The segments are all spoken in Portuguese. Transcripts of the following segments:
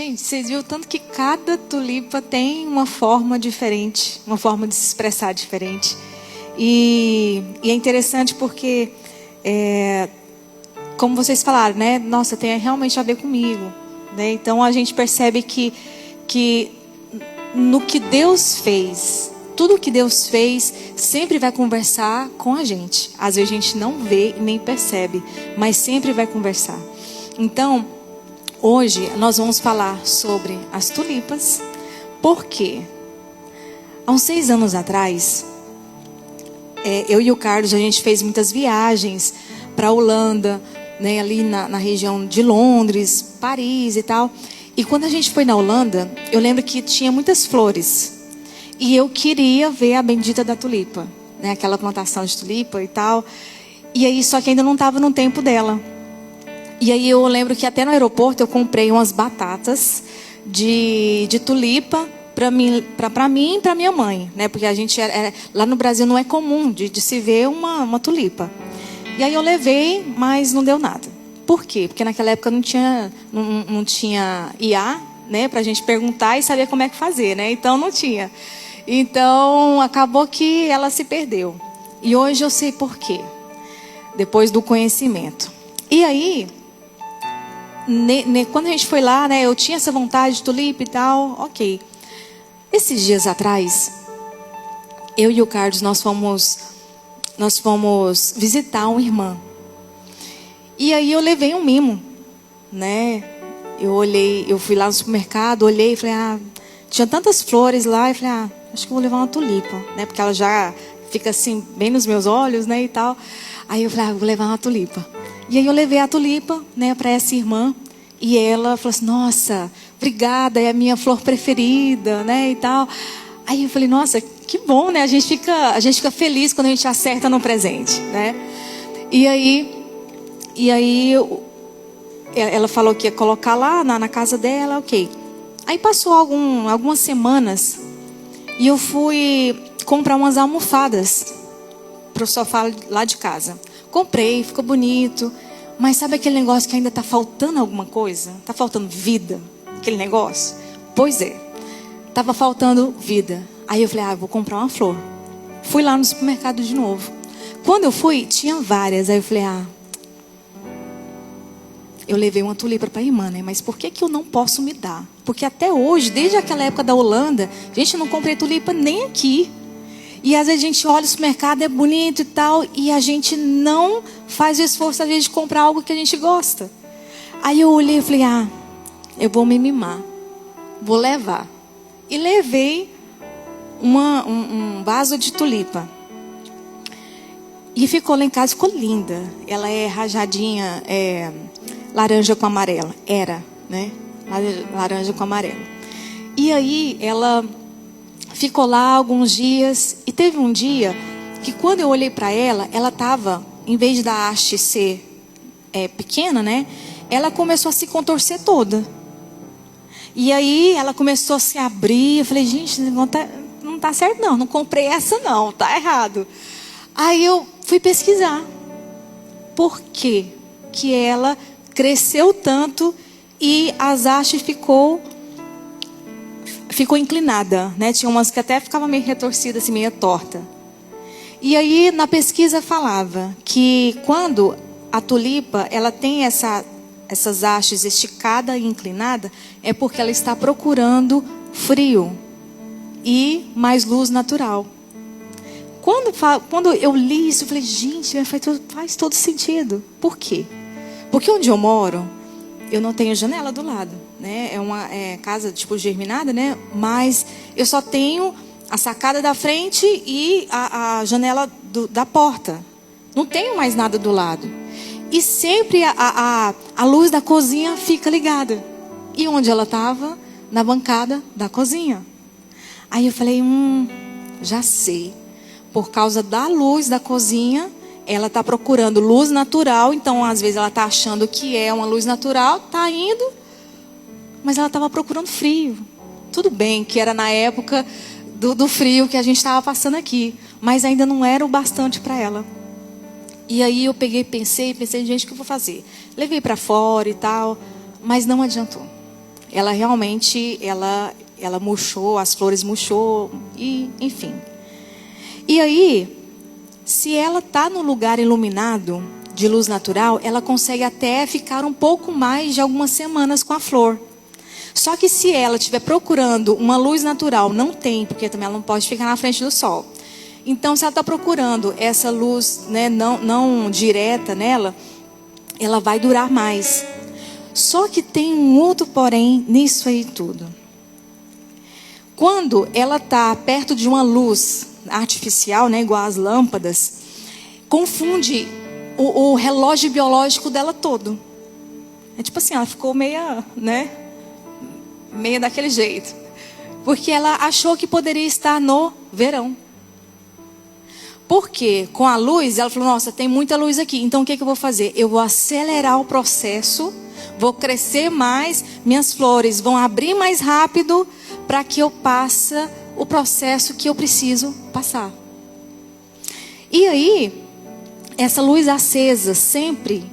Gente, vocês viram tanto que cada tulipa tem uma forma diferente, uma forma de se expressar diferente. E é interessante porque, como vocês falaram, né? Nossa, tem realmente a ver comigo, né? Então a gente percebe que no que Deus fez, tudo que Deus fez sempre vai conversar com a gente. Às vezes a gente não vê e nem percebe, mas sempre vai conversar. Então, hoje nós vamos falar sobre as tulipas, porque há uns 6 anos atrás, eu e o Carlos, a gente fez muitas viagens para a Holanda, né, ali na região de Londres, Paris e tal. E quando a gente foi na Holanda, eu lembro que tinha muitas flores. E eu queria ver a bendita da tulipa, né, aquela plantação de tulipa e tal. E aí, só que ainda não estava no tempo dela. E aí eu lembro que até no aeroporto eu comprei umas batatas de tulipa para mim e para minha mãe, né? Porque a gente lá no Brasil não é comum de se ver uma tulipa. E aí eu levei, mas não deu nada. Por quê? Porque naquela época não tinha IA, né? Para a gente perguntar e saber como é que fazer, né? Então não tinha. Então acabou que ela se perdeu. E hoje eu sei por quê. Depois do conhecimento. E aí, quando a gente foi lá, né, eu tinha essa vontade de tulipa e tal, ok. Esses dias atrás, eu e o Carlos, nós fomos visitar uma irmã. E aí eu levei um mimo, né? Eu fui lá no supermercado, olhei e falei, tinha tantas flores lá, e falei, acho que eu vou levar uma tulipa, né? Porque ela já fica assim, bem nos meus olhos, né, e tal. Aí eu falei, vou levar uma tulipa. E aí eu levei a tulipa, né, para essa irmã. E ela falou assim, nossa, obrigada, é a minha flor preferida, né, e tal. Aí eu falei, nossa, que bom, né? A gente fica feliz quando a gente acerta no presente, né? E aí ela falou que ia colocar lá na casa dela, ok. Aí passou algumas semanas e eu fui comprar umas almofadas pro sofá lá de casa. Comprei, ficou bonito. Mas sabe aquele negócio que ainda está faltando alguma coisa? Está faltando vida, aquele negócio? Pois é, estava faltando vida. Aí eu falei, vou comprar uma flor. Fui lá no supermercado de novo. Quando eu fui, tinha várias. Aí eu falei, eu levei uma tulipa para a irmã, né? Mas por que eu não posso me dar? Porque até hoje, desde aquela época da Holanda, a gente não comprei tulipa nem aqui. E às vezes a gente olha o supermercado, é bonito e tal, e a gente não faz o esforço, às vezes, de comprar algo que a gente gosta. Aí eu olhei e falei, eu vou me mimar, vou levar. E levei um vaso de tulipa. E ficou lá em casa, ficou linda. Ela é rajadinha, laranja com amarelo. Era, né? Laranja com amarelo. E aí ela ficou lá alguns dias. E teve um dia que quando eu olhei para ela, ela estava, em vez da haste ser pequena, né? Ela começou a se contorcer toda. E aí ela começou a se abrir. Eu falei, gente, não tá certo não comprei essa não, tá errado. Aí eu fui pesquisar. Por que que ela cresceu tanto e as hastes ficou inclinada, né? Tinha umas que até ficava meio retorcida, assim, meio torta. E aí na pesquisa falava que quando a tulipa ela tem essas hastes esticada e inclinada, é porque ela está procurando frio e mais luz natural. Quando eu li isso, eu falei, gente, faz todo sentido. Por quê? Porque onde eu moro, eu não tenho janela do lado, né? É uma casa tipo germinada, né? Mas eu só tenho a sacada da frente e a janela da porta. Não tenho mais nada do lado. E sempre a luz da cozinha fica ligada. E onde ela estava? Na bancada da cozinha. Aí eu falei, já sei. Por causa da luz da cozinha, ela está procurando luz natural. Então, às vezes, ela está achando que é uma luz natural, está indo, mas ela estava procurando frio. Tudo bem que era na época do frio que a gente estava passando aqui, mas ainda não era o bastante para ela. E aí eu pensei, gente, o que eu vou fazer? Levei para fora e tal, mas não adiantou. ela realmente, ela murchou, as flores murchou, e enfim. E aí, se ela está no lugar iluminado, de luz natural, ela consegue até ficar um pouco mais de algumas semanas com a flor. Só que se ela estiver procurando uma luz natural, não tem, porque também ela não pode ficar na frente do sol. Então, se ela está procurando essa luz, né, não direta nela, ela vai durar mais. Só que tem um outro porém nisso aí tudo. Quando ela está perto de uma luz artificial, né, igual as lâmpadas, confunde o relógio biológico dela todo. É tipo assim, ela ficou meia daquele jeito. Porque ela achou que poderia estar no verão. Porque com a luz, ela falou, nossa, tem muita luz aqui. Então o que eu vou fazer? Eu vou acelerar o processo, vou crescer mais, minhas flores vão abrir mais rápido para que eu passe o processo que eu preciso passar. E aí, essa luz acesa sempre,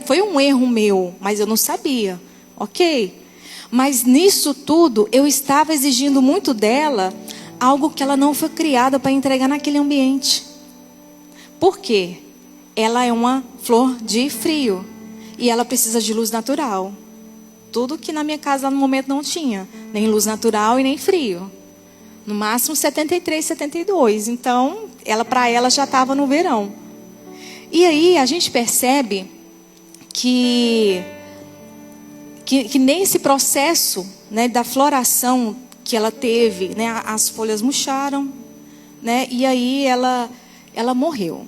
foi um erro meu, mas eu não sabia, ok? Mas nisso tudo, eu estava exigindo muito dela algo que ela não foi criada para entregar naquele ambiente. Por quê? Ela é uma flor de frio e ela precisa de luz natural. Tudo que na minha casa no momento não tinha, nem luz natural e nem frio. No máximo 73, 72. Então, para ela já estava no verão. E aí a gente percebe que nesse processo, né, da floração que ela teve, né, as folhas murcharam, né, e aí ela morreu.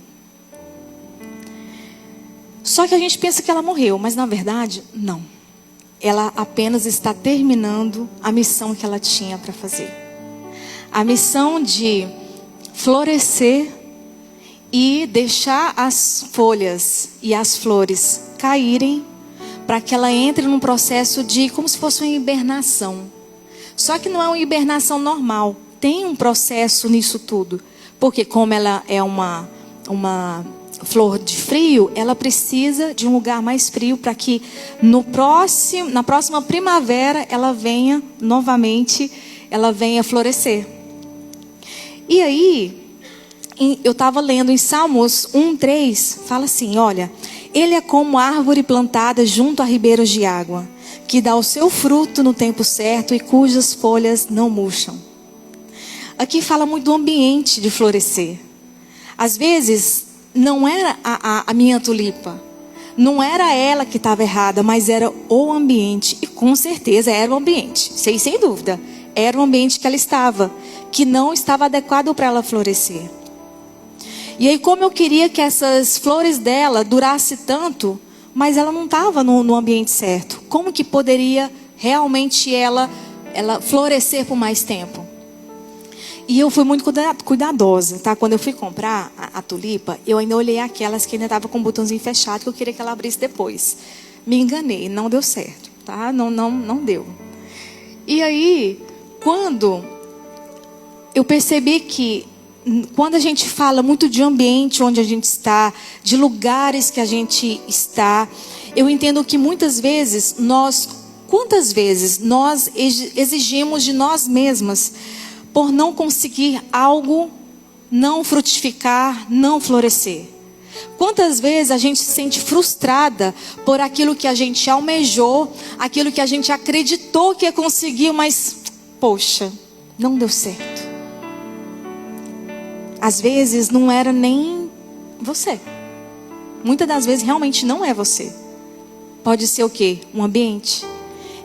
Só que a gente pensa que ela morreu, mas na verdade, não. Ela apenas está terminando a missão que ela tinha para fazer. A missão de florescer e deixar as folhas e as flores caírem para que ela entre num processo de como se fosse uma hibernação. Só que não é uma hibernação normal. Tem um processo nisso tudo. Porque como ela é uma flor de frio, ela precisa de um lugar mais frio para que na próxima primavera ela venha novamente, ela venha florescer. E aí, eu estava lendo em Salmos 1:3, fala assim, olha, ele é como árvore plantada junto a ribeiros de água, que dá o seu fruto no tempo certo e cujas folhas não murcham. Aqui fala muito do ambiente de florescer. Às vezes, não era a minha tulipa, não era ela que estava errada, mas era o ambiente. E com certeza era o ambiente, sem dúvida. Era o ambiente que ela estava, que não estava adequado para ela florescer. E aí, como eu queria que essas flores dela durassem tanto, mas ela não estava no ambiente certo. Como que poderia realmente ela florescer por mais tempo? E eu fui muito cuidadosa, tá? Quando eu fui comprar a tulipa, eu ainda olhei aquelas que ainda estavam com o botãozinho fechado, que eu queria que ela abrisse depois. Me enganei, não deu certo, tá? Não deu. E aí, quando eu percebi que quando a gente fala muito de ambiente onde a gente está, de lugares que a gente está, eu entendo que muitas vezes quantas vezes nós exigimos de nós mesmas por não conseguir algo, não frutificar, não florescer. Quantas vezes a gente se sente frustrada por aquilo que a gente almejou, aquilo que a gente acreditou que ia conseguir, mas, poxa, não deu certo. Às vezes não era nem você. Muitas das vezes realmente não é você. Pode ser o quê? Um ambiente.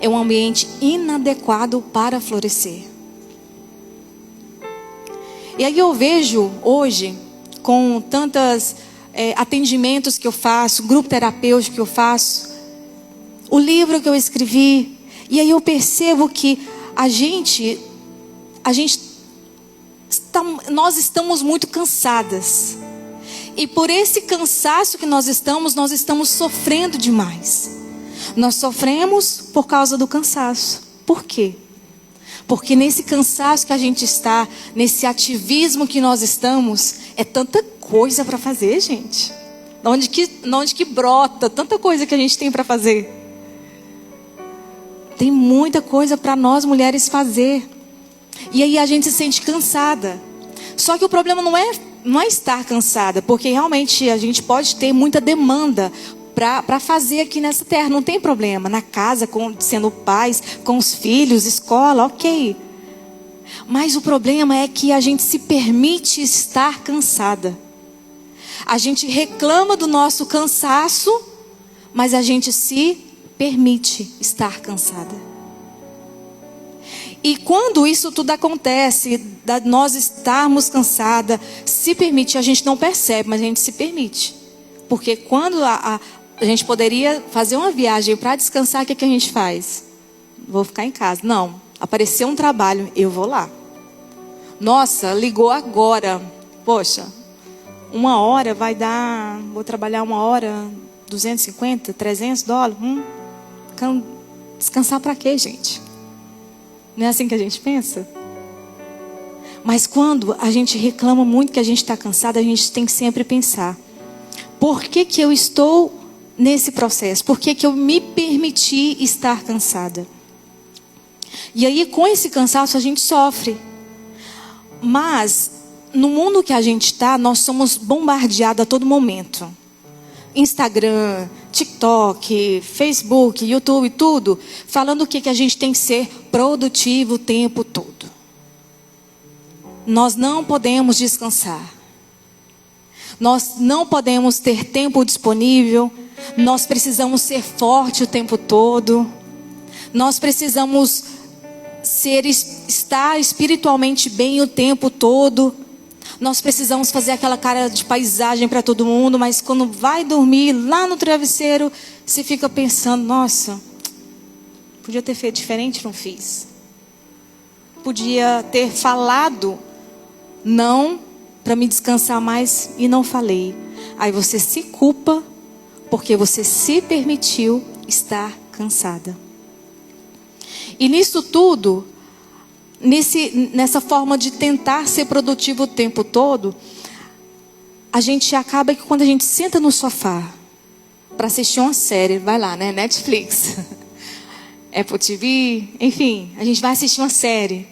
É um ambiente inadequado para florescer. E aí eu vejo hoje, com tantos atendimentos que eu faço, grupo terapêutico que eu faço, o livro que eu escrevi, e aí eu percebo que nós estamos muito cansadas. E por esse cansaço que nós estamos sofrendo demais. Nós sofremos por causa do cansaço. Por quê? Porque nesse cansaço que a gente está, nesse ativismo que nós estamos, é tanta coisa para fazer, gente. De onde que brota tanta coisa que a gente tem para fazer? Tem muita coisa para nós mulheres fazer. E aí a gente se sente cansada. Só que o problema não é estar cansada, porque realmente a gente pode ter muita demanda para fazer aqui nessa terra, não tem problema. Na casa, sendo pais, com os filhos, escola, ok. Mas o problema é que a gente se permite estar cansada. A gente reclama do nosso cansaço, mas a gente se permite estar cansada. E quando isso tudo acontece, nós estarmos cansadas, se permite, a gente não percebe, mas a gente se permite. Porque quando a gente poderia fazer uma viagem para descansar, o que a gente faz? Vou ficar em casa. Não, apareceu um trabalho, eu vou lá. Nossa, ligou agora. Poxa, 1 hora vai dar, vou trabalhar 1 hora, 250, 300 dólares. Descansar para quê, gente? Não é assim que a gente pensa? Mas quando a gente reclama muito que a gente está cansada, a gente tem que sempre pensar: por que eu estou nesse processo? Por que eu me permiti estar cansada? E aí com esse cansaço a gente sofre. Mas no mundo que a gente está, nós somos bombardeados a todo momento. Instagram, TikTok, Facebook, YouTube, tudo, falando o que a gente tem que ser produtivo o tempo todo. Nós não podemos descansar. Nós não podemos ter tempo disponível. Nós precisamos ser forte o tempo todo. Nós precisamos estar espiritualmente bem o tempo todo. Nós precisamos fazer aquela cara de paisagem para todo mundo, mas quando vai dormir lá no travesseiro, você fica pensando: nossa, podia ter feito diferente, não fiz. Podia ter falado não para me descansar mais e não falei. Aí você se culpa porque você se permitiu estar cansada. E nisso tudo, nessa forma de tentar ser produtivo o tempo todo, a gente acaba que quando a gente senta no sofá para assistir uma série, vai lá, né? Netflix, Apple TV, enfim, a gente vai assistir uma série.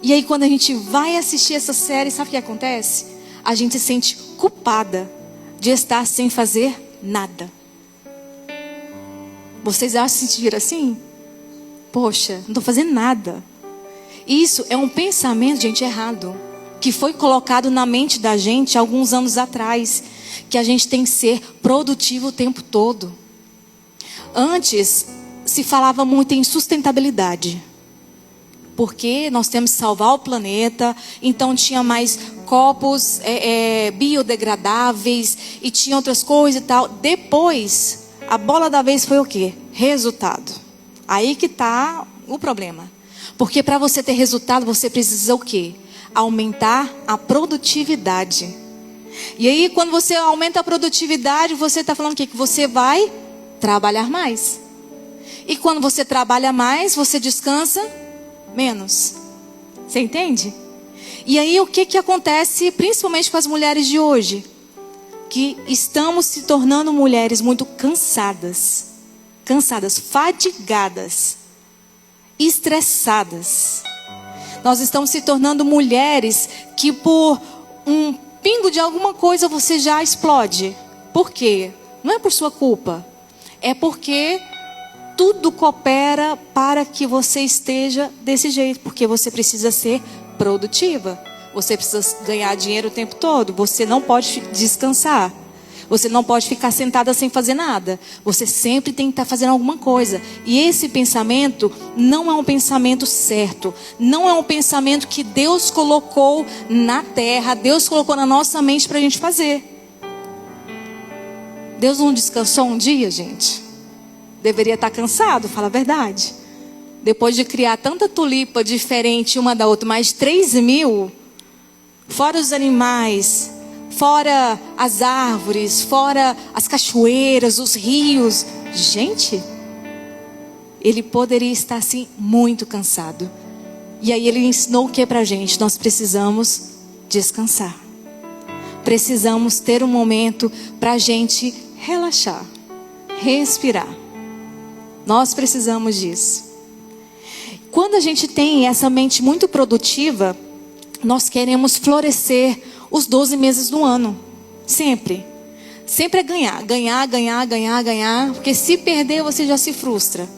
E aí quando a gente vai assistir essa série, sabe o que acontece? A gente se sente culpada de estar sem fazer nada. Vocês já se sentiram assim? Poxa, não estou fazendo nada. Isso é um pensamento, gente, errado, que foi colocado na mente da gente alguns anos atrás, que a gente tem que ser produtivo o tempo todo. Antes se falava muito em sustentabilidade, porque nós temos que salvar o planeta. Então tinha mais copos biodegradáveis e tinha outras coisas e tal. Depois, a bola da vez foi o quê? Resultado. Aí que está o problema. Porque para você ter resultado, você precisa o quê? Aumentar a produtividade. E aí, quando você aumenta a produtividade, você está falando o quê? Que você vai trabalhar mais. E quando você trabalha mais, você descansa menos. Você entende? E aí, o que acontece, principalmente com as mulheres de hoje? Que estamos se tornando mulheres muito cansadas, fadigadas, estressadas. Nós estamos se tornando mulheres que por um pingo de alguma coisa você já explode. Por quê? Não é por sua culpa. É porque tudo coopera para que você esteja desse jeito. Porque você precisa ser produtiva. Você precisa ganhar dinheiro o tempo todo. Você não pode descansar. Você não pode ficar sentada sem fazer nada. Você sempre tem que estar fazendo alguma coisa. E esse pensamento não é um pensamento certo. Não é um pensamento que Deus colocou na terra. Deus colocou na nossa mente para a gente fazer. Deus não descansou um dia, gente? Deveria estar cansado, fala a verdade. Depois de criar tanta tulipa diferente uma da outra, mais 3.000, fora os animais, fora as árvores, fora as cachoeiras, os rios. Gente, ele poderia estar assim muito cansado. E aí ele ensinou o que pra gente? Nós precisamos descansar. Precisamos ter um momento pra gente relaxar, respirar. Nós precisamos disso. Quando a gente tem essa mente muito produtiva, nós queremos florescer os 12 meses do ano. Sempre. Sempre é ganhar, ganhar, ganhar, ganhar, ganhar. Porque se perder, você já se frustra.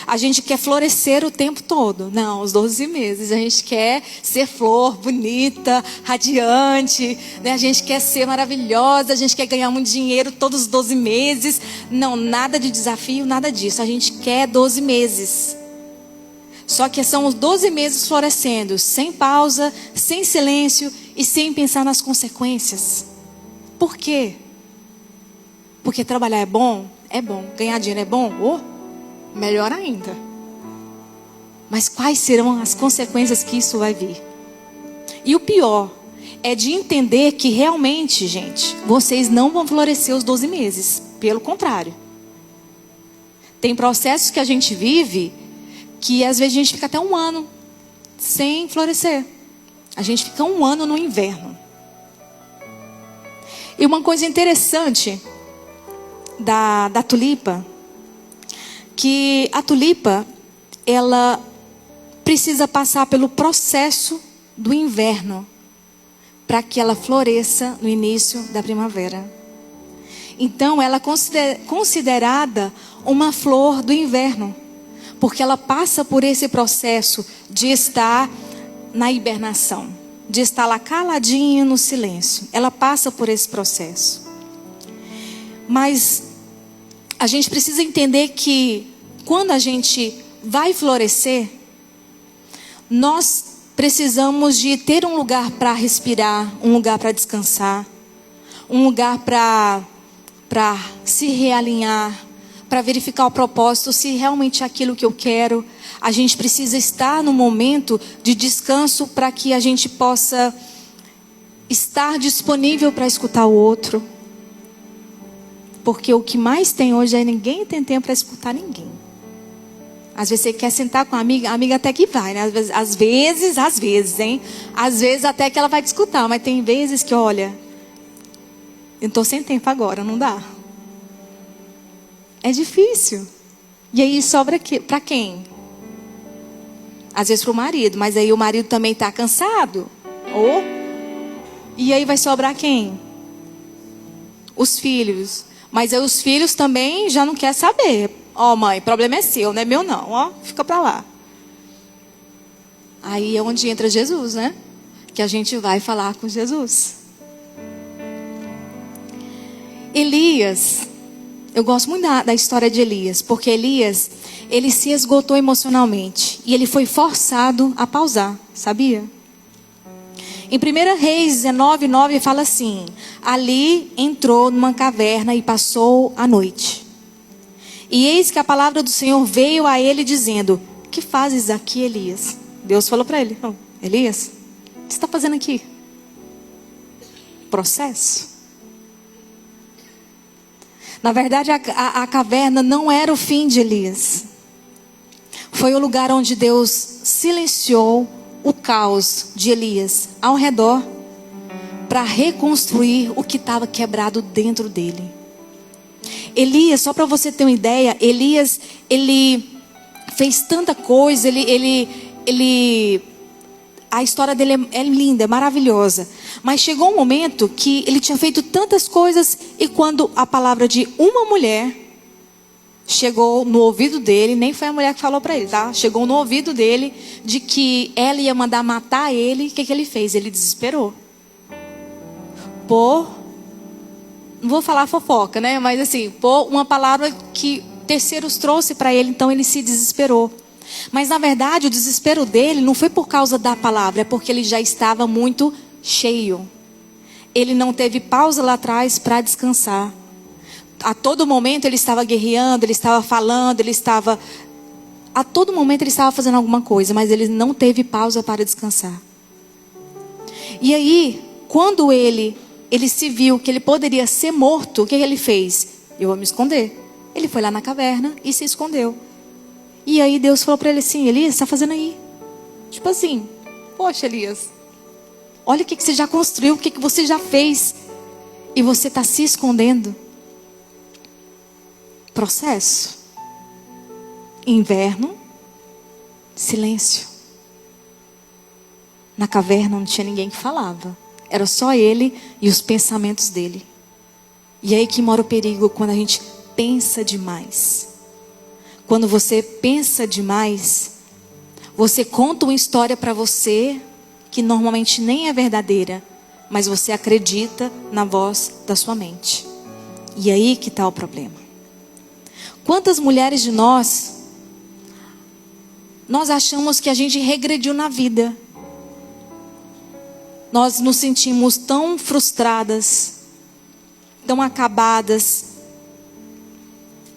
A gente quer florescer o tempo todo. Não, os 12 meses. A gente quer ser flor, bonita, radiante, né? A gente quer ser maravilhosa. A gente quer ganhar muito dinheiro todos os 12 meses. Não, nada de desafio, nada disso. A gente quer 12 meses. Só que são os 12 meses florescendo, sem pausa, sem silêncio e sem pensar nas consequências. Por quê? Porque trabalhar é bom? É bom. Ganhar dinheiro é bom? Oh! Melhor ainda. Mas quais serão as consequências que isso vai vir? E o pior é de entender que realmente, gente, vocês não vão florescer os 12 meses. Pelo contrário. Tem processos que a gente vive que às vezes a gente fica até um ano sem florescer. A gente fica um ano no inverno. E uma coisa interessante da tulipa, que a tulipa, ela precisa passar pelo processo do inverno para que ela floresça no início da primavera. Então, ela é considerada uma flor do inverno, porque ela passa por esse processo de estar na hibernação, de estar lá caladinha no silêncio. Ela passa por esse processo. Mas a gente precisa entender que quando a gente vai florescer, nós precisamos de ter um lugar para respirar, um lugar para descansar, um lugar para se realinhar, para verificar o propósito, se realmente é aquilo que eu quero. A gente precisa estar no momento de descanso para que a gente possa estar disponível para escutar o outro. Porque o que mais tem hoje é ninguém tem tempo para escutar ninguém. Às vezes você quer sentar com a amiga até que vai, né? Às vezes, hein? Às vezes até que ela vai te escutar, mas tem vezes que, olha, eu estou sem tempo agora, não dá. É difícil. E aí sobra para quem? Às vezes para o marido, mas aí o marido também está cansado. E aí vai sobrar quem? Os filhos. Mas aí os filhos também já não querem saber. Ó, mãe, problema é seu, não é meu não. Ó, fica para lá. Aí é onde entra Jesus, né? Que a gente vai falar com Jesus. Elias, eu gosto muito da história de Elias, porque Elias, ele se esgotou emocionalmente e ele foi forçado a pausar, sabia? Em 1 Reis 19:9 fala assim: ali entrou numa caverna e passou a noite. E eis que a palavra do Senhor veio a ele dizendo: que fazes aqui, Elias? Deus falou para ele: Elias, o que você está fazendo aqui? Processo. Na verdade, a caverna não era o fim de Elias. Foi o lugar onde Deus silenciou o caos de Elias ao redor para reconstruir o que estava quebrado dentro dele. Elias, só para você ter uma ideia, Elias, ele fez tanta coisa, a história dele é linda, é maravilhosa. Mas chegou um momento que ele tinha feito tantas coisas e quando a palavra de uma mulher chegou no ouvido dele, nem foi a mulher que falou para ele, tá? Chegou no ouvido dele de que ela ia mandar matar ele. O que ele fez? Ele desesperou. Não vou falar fofoca, né? Mas assim, por uma palavra que terceiros trouxe para ele, então ele se desesperou. Mas na verdade o desespero dele não foi por causa da palavra, é porque ele já estava muito cheio. Ele não teve pausa lá atrás para descansar. A todo momento ele estava guerreando, ele estava falando, a todo momento ele estava fazendo alguma coisa, mas ele não teve pausa para descansar. E aí, quando ele se viu que ele poderia ser morto, o que ele fez? Eu vou me esconder. Ele foi lá na caverna e se escondeu. E aí Deus falou para ele assim: Elias, o que você está fazendo aí? Tipo assim, poxa Elias, olha o que você já construiu, o que você já fez. E você está se escondendo. Processo. Inverno, silêncio. Na caverna não tinha ninguém que falava. Era só ele e os pensamentos dele. E é aí que mora o perigo, quando a gente pensa demais. Quando você pensa demais, você conta uma história para você que normalmente nem é verdadeira, mas você acredita na voz da sua mente. E aí que está o problema. Quantas mulheres de nós achamos que a gente regrediu na vida. Nós nos sentimos tão frustradas, tão acabadas.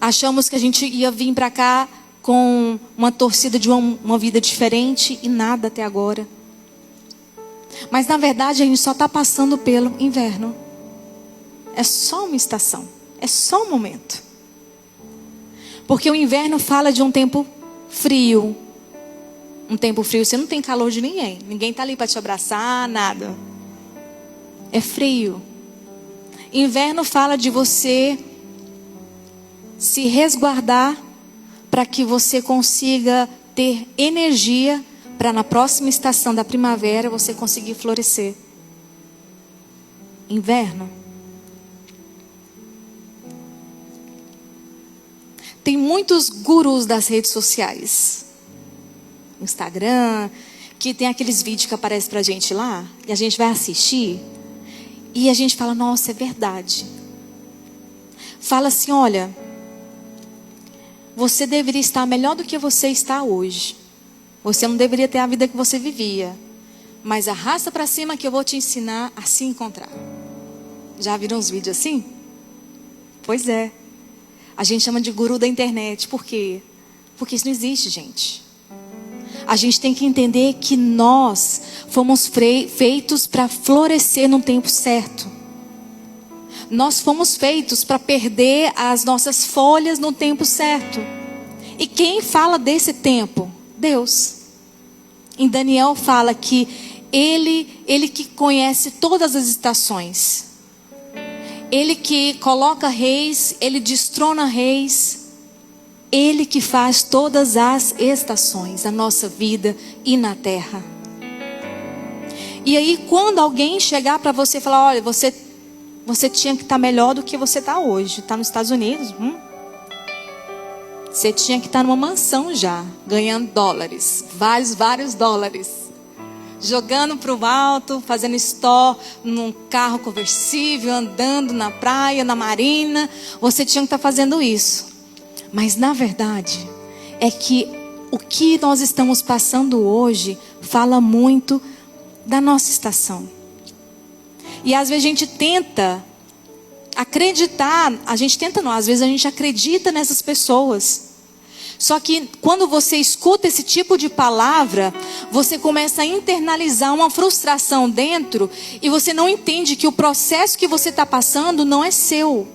Achamos que a gente ia vir para cá com uma torcida de uma vida diferente e nada até agora. Mas na verdade a gente só está passando pelo inverno. É só uma estação, é só um momento. Porque o inverno fala de um tempo frio. Um tempo frio, você não tem calor de ninguém. Ninguém está ali para te abraçar, nada. É frio. Inverno fala de você se resguardar para que você consiga ter energia para na próxima estação da primavera você conseguir florescer. Inverno. Tem muitos gurus das redes sociais. Instagram, que tem aqueles vídeos que aparecem pra gente lá, e a gente vai assistir, e a gente fala, nossa, é verdade. Fala assim, olha, você deveria estar melhor do que você está hoje. Você não deveria ter a vida que você vivia. Mas arrasta para cima que eu vou te ensinar a se encontrar. Já viram uns vídeos assim? Pois é. A gente chama de guru da internet. Por quê? Porque isso não existe, gente. A gente tem que entender que nós fomos feitos para florescer no tempo certo. Nós fomos feitos para perder as nossas folhas no tempo certo. E quem fala desse tempo? Deus. Em Daniel fala que ele que conhece todas as estações. Ele que coloca reis, ele destrona reis. Ele que faz todas as estações da nossa vida e na terra. E aí quando alguém chegar para você e falar, olha, você tinha que estar melhor do que você está hoje. Está nos Estados Unidos. Você tinha que estar numa mansão já, ganhando dólares. Vários dólares. Jogando para o alto, fazendo store num carro conversível, andando na praia, na marina. Você tinha que estar fazendo isso. Mas na verdade, é que o que nós estamos passando hoje fala muito da nossa estação. E às vezes a gente tenta acreditar, às vezes a gente acredita nessas pessoas. Só que quando você escuta esse tipo de palavra, você começa a internalizar uma frustração dentro e você não entende que o processo que você está passando não é seu.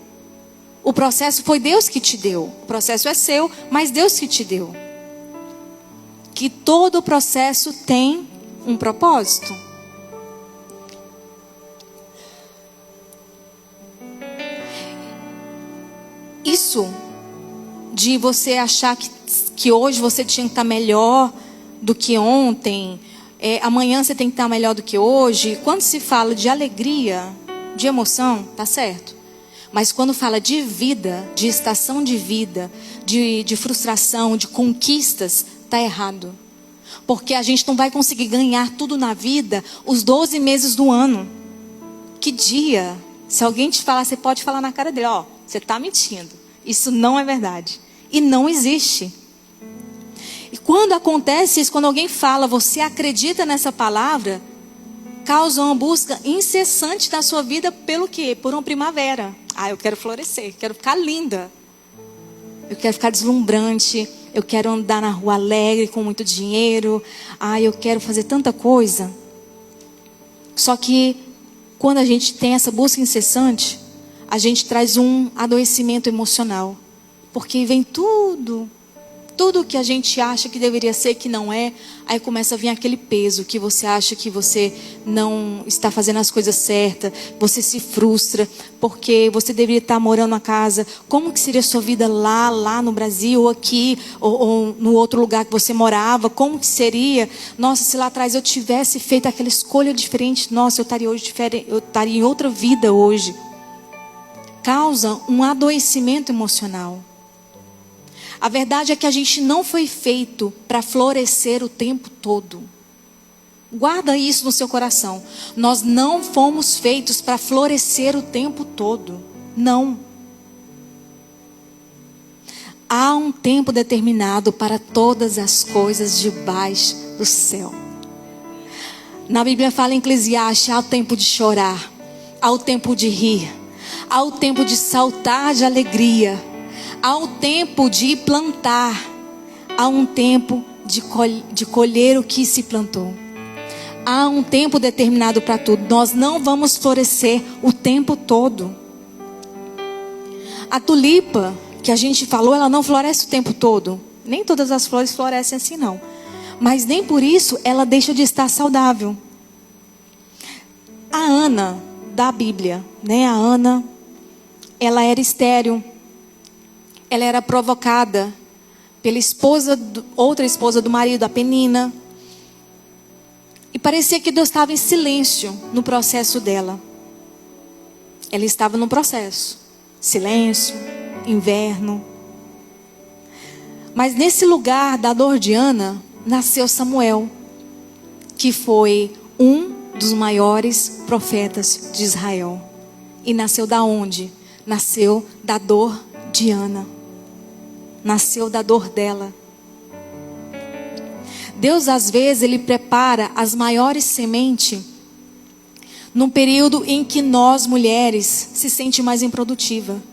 O processo foi Deus que te deu. O processo é seu, mas Deus que te deu. Que todo o processo tem um propósito. Isso de você achar que hoje você tinha que estar melhor do que ontem, amanhã você tem que estar melhor do que hoje. Quando se fala de alegria, de emoção, tá certo. Mas quando fala de vida, de estação de vida, de frustração, de conquistas, está errado. Porque a gente não vai conseguir ganhar tudo na vida os 12 meses do ano. Que dia? Se alguém te falar, você pode falar na cara dele, ó, você está mentindo. Isso não é verdade. E não existe. E quando acontece isso, quando alguém fala, você acredita nessa palavra, causa uma busca incessante na sua vida pelo quê? Por uma primavera. Eu quero florescer, quero ficar linda. Eu quero ficar deslumbrante. Eu quero andar na rua alegre, com muito dinheiro. Eu quero fazer tanta coisa. Só que quando a gente tem essa busca incessante, a gente traz um adoecimento emocional. Porque vem tudo Tudo que a gente acha que deveria ser, que não é, aí começa a vir aquele peso que você acha que você não está fazendo as coisas certas, você se frustra, porque você deveria estar morando na casa. Como que seria a sua vida lá no Brasil, ou aqui, ou no outro lugar que você morava? Como que seria? Nossa, se lá atrás eu tivesse feito aquela escolha diferente, nossa, eu estaria hoje diferente, eu estaria em outra vida hoje. Causa um adoecimento emocional. A verdade é que a gente não foi feito para florescer o tempo todo. Guarda isso no seu coração. Nós não fomos feitos para florescer o tempo todo. Não. Há um tempo determinado para todas as coisas debaixo do céu. Na Bíblia fala em Eclesiastes: há o tempo de chorar, há o tempo de rir, há o tempo de saltar de alegria. Há um tempo de plantar, há um tempo de colher o que se plantou. Há um tempo determinado para tudo. Nós não vamos florescer o tempo todo. A tulipa que a gente falou, ela não floresce o tempo todo. Nem todas as flores florescem assim, não. Mas nem por isso ela deixa de estar saudável. A Ana da Bíblia, né? A Ana, ela era estéril. Ela era provocada pela outra esposa do marido, a Penina. E parecia que Deus estava em silêncio no processo dela. Ela estava no processo. Silêncio, inverno. Mas nesse lugar da dor de Ana, nasceu Samuel, que foi um dos maiores profetas de Israel. E nasceu da onde? Nasceu da dor de Ana. Nasceu da dor dela. Deus às vezes Ele prepara as maiores sementes num período em que nós mulheres se sente mais improdutiva.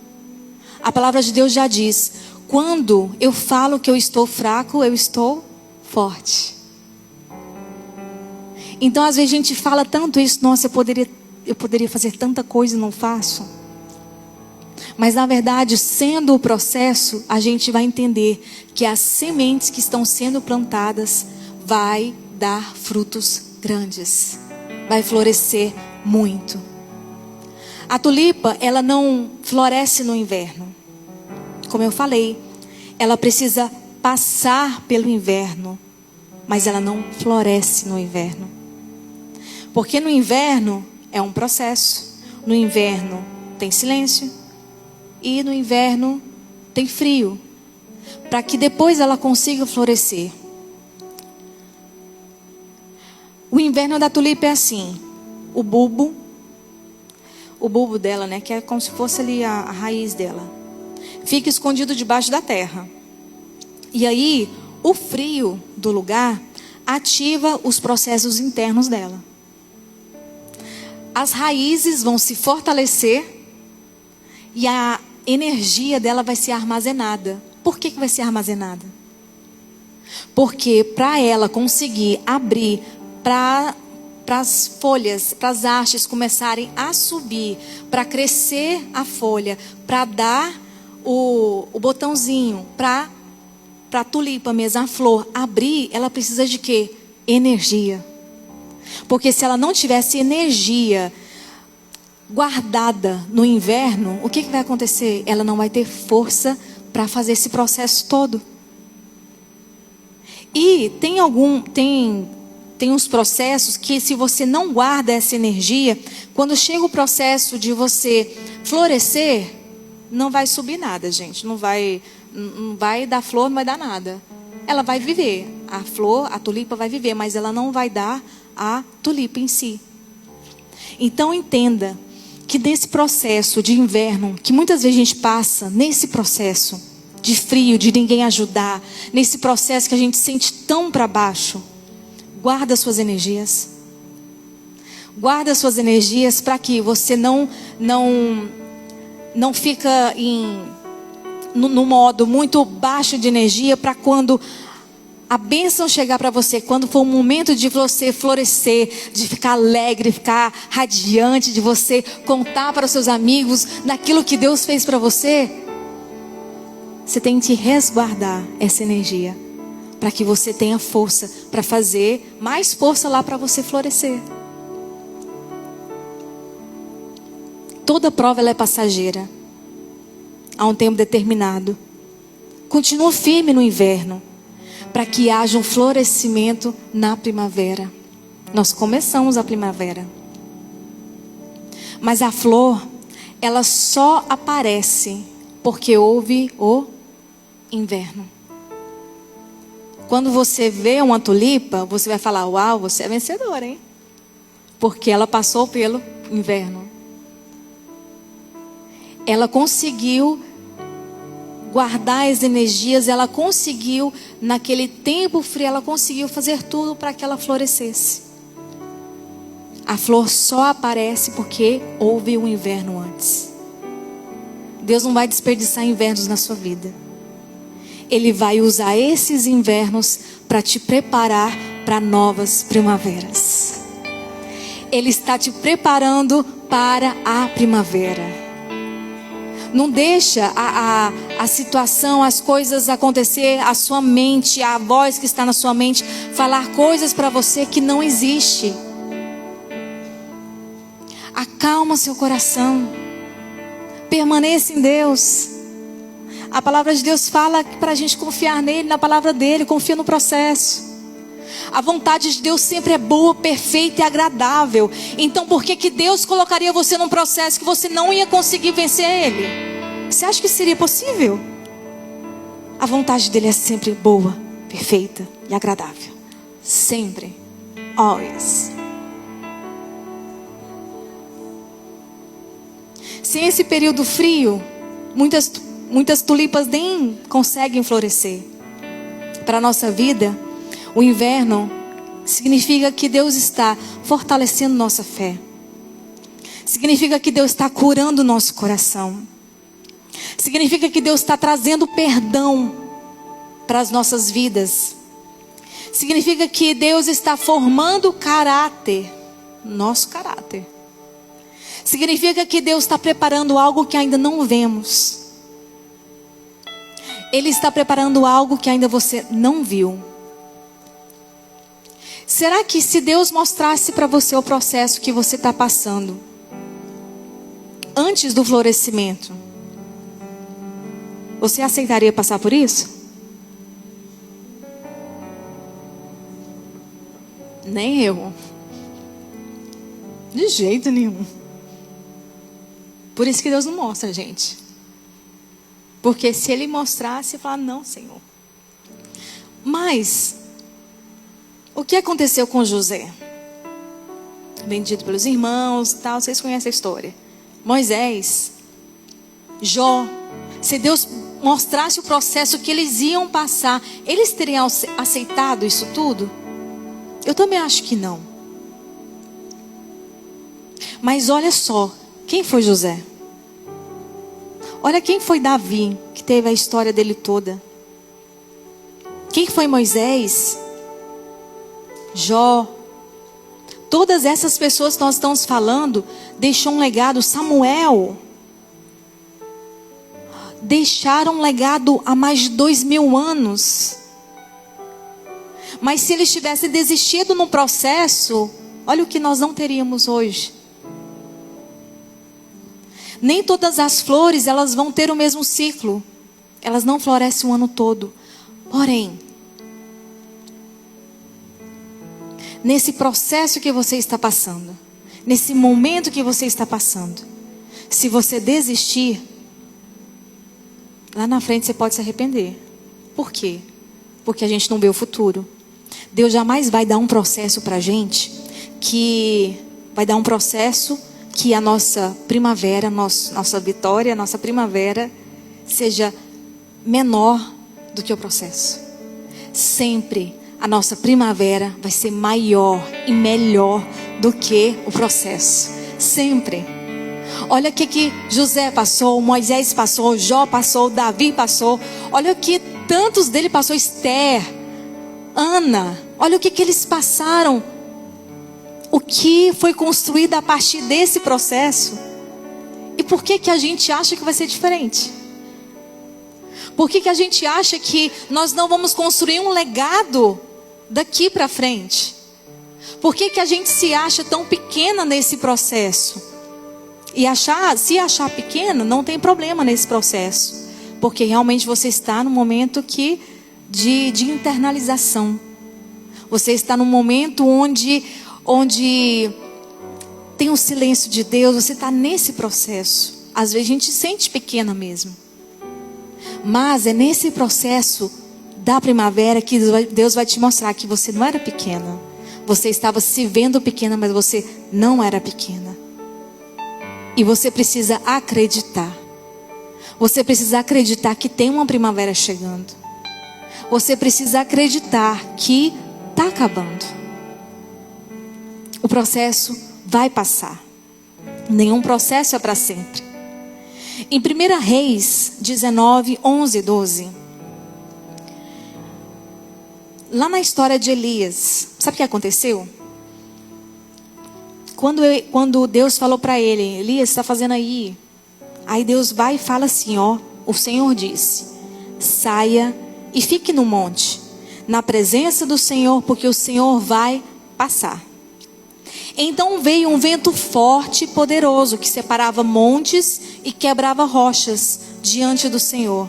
A palavra de Deus já diz: quando eu falo que eu estou fraco, eu estou forte. Então às vezes a gente fala tanto isso: nossa, eu poderia fazer tanta coisa e não faço. Mas na verdade, sendo o processo, a gente vai entender que as sementes que estão sendo plantadas vai dar frutos grandes. Vai florescer muito. A tulipa, ela não floresce no inverno. Como eu falei, ela precisa passar pelo inverno, mas ela não floresce no inverno. Porque no inverno é um processo. No inverno tem silêncio. E no inverno tem frio, para que depois ela consiga florescer. O inverno da tulipa é assim: o bulbo dela, né, que é como se fosse ali a raiz dela, fica escondido debaixo da terra. E aí o frio do lugar ativa os processos internos dela. As raízes vão se fortalecer e a energia dela vai ser armazenada. Por que vai ser armazenada? Porque para ela conseguir abrir, para as folhas, para as hastes começarem a subir, para crescer a folha, para dar o botãozinho, para a tulipa mesmo, a flor abrir, ela precisa de quê? Energia. Porque se ela não tivesse energia guardada no inverno, o que vai acontecer? Ela não vai ter força para fazer esse processo todo. E tem uns processos que, se você não guarda essa energia, quando chega o processo de você florescer, não vai subir nada, gente. Não vai dar flor, não vai dar nada. Ela vai viver. A flor, a tulipa vai viver, mas ela não vai dar a tulipa em si. Então entenda que nesse processo de inverno, que muitas vezes a gente passa, nesse processo de frio, de ninguém ajudar, nesse processo que a gente sente tão para baixo, guarda suas energias. Guarda suas energias para que você não fica no modo muito baixo de energia, para quando a bênção chegar para você, quando for o momento de você florescer, de ficar alegre, ficar radiante, de você contar para os seus amigos naquilo que Deus fez para você, você tem que resguardar essa energia, para que você tenha força para fazer mais força lá para você florescer. Toda prova ela é passageira, há um tempo determinado. Continua firme no inverno, para que haja um florescimento na primavera. Nós começamos a primavera, mas a flor, ela só aparece porque houve o inverno. Quando você vê uma tulipa, você vai falar: uau, você é vencedora, hein? Porque ela passou pelo inverno. Ela conseguiu guardar as energias, ela conseguiu, naquele tempo frio, ela conseguiu fazer tudo para que ela florescesse. A flor só aparece porque houve um inverno antes. Deus não vai desperdiçar invernos na sua vida. Ele vai usar esses invernos para te preparar para novas primaveras. Ele está te preparando para a primavera. Não deixa a situação, as coisas acontecer, a sua mente, a voz que está na sua mente, falar coisas para você que não existe. Acalma seu coração. Permaneça em Deus. A palavra de Deus fala para a gente confiar nele, na palavra dele. Confia no processo. A vontade de Deus sempre é boa, perfeita e agradável. Então por que Deus colocaria você num processo que você não ia conseguir vencer ele? Você acha que seria possível? A vontade dele é sempre boa, perfeita e agradável. Sempre. Always. Sem esse período frio, muitas tulipas nem conseguem florescer. Para a nossa vida, o inverno significa que Deus está fortalecendo nossa fé. Significa que Deus está curando nosso coração. Significa que Deus está trazendo perdão para as nossas vidas. Significa que Deus está formando caráter, nosso caráter. Significa que Deus está preparando algo que ainda não vemos. Ele está preparando algo que ainda você não viu. Será que se Deus mostrasse para você o processo que você está passando, antes do florescimento, você aceitaria passar por isso? Nem eu. De jeito nenhum. Por isso que Deus não mostra, gente. Porque se Ele mostrasse, eu falar: não, Senhor. Mas o que aconteceu com José? Bendito pelos irmãos, tal, vocês conhecem a história. Moisés, Jó. Se Deus mostrasse o processo que eles iam passar, eles teriam aceitado isso tudo? Eu também acho que não. Mas olha só, quem foi José? Olha quem foi Davi, que teve a história dele toda. Quem foi Moisés? Jó. Todas essas pessoas que nós estamos falando deixou um legado. Samuel. Deixaram um legado há mais de 2000 anos. Mas se eles tivessem desistido no processo, olha o que nós não teríamos hoje. Nem todas as flores, elas vão ter o mesmo ciclo. Elas não florescem o ano todo. Porém, nesse processo que você está passando, nesse momento que você está passando, se você desistir, lá na frente você pode se arrepender. Por quê? Porque a gente não vê o futuro. Deus jamais vai dar um processo para a gente que vai dar um processo que a nossa primavera, nossa vitória, nossa primavera seja menor do que o processo. Sempre a nossa primavera vai ser maior e melhor do que o processo. Sempre. Olha o que José passou, Moisés passou, Jó passou, Davi passou. Olha o que tantos dele passou, Esther, Ana. Olha o que eles passaram. O que foi construído a partir desse processo. E por que a gente acha que vai ser diferente? Por que a gente acha que nós não vamos construir um legado daqui para frente? Por que a gente se acha tão pequena nesse processo? E se achar pequena, não tem problema nesse processo. Porque realmente você está num momento de internalização. Você está num momento onde tem o silêncio de Deus. Você está nesse processo. Às vezes a gente se sente pequena mesmo. Mas é nesse processo da primavera que Deus vai te mostrar que você não era pequena. Você estava se vendo pequena, mas você não era pequena. E você precisa acreditar. Você precisa acreditar que tem uma primavera chegando. Você precisa acreditar que está acabando. O processo vai passar. Nenhum processo é para sempre. Em 1 Reis 19, 11 e 12. Lá na história de Elias, sabe o que aconteceu? Quando Deus falou para ele, Elias, está fazendo aí? Aí Deus vai e fala assim, o Senhor disse, saia e fique no monte, na presença do Senhor, porque o Senhor vai passar. Então veio um vento forte e poderoso, que separava montes e quebrava rochas diante do Senhor.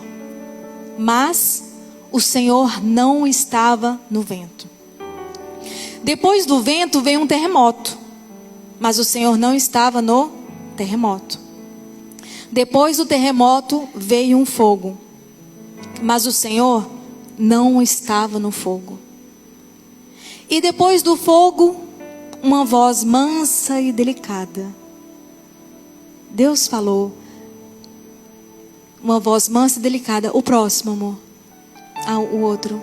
Mas o Senhor não estava no vento. Depois do vento veio um terremoto, mas o Senhor não estava no terremoto. Depois do terremoto veio um fogo, mas o Senhor não estava no fogo. E depois do fogo, uma voz mansa e delicada. Deus falou, uma voz mansa e delicada. O próximo, amor. O outro.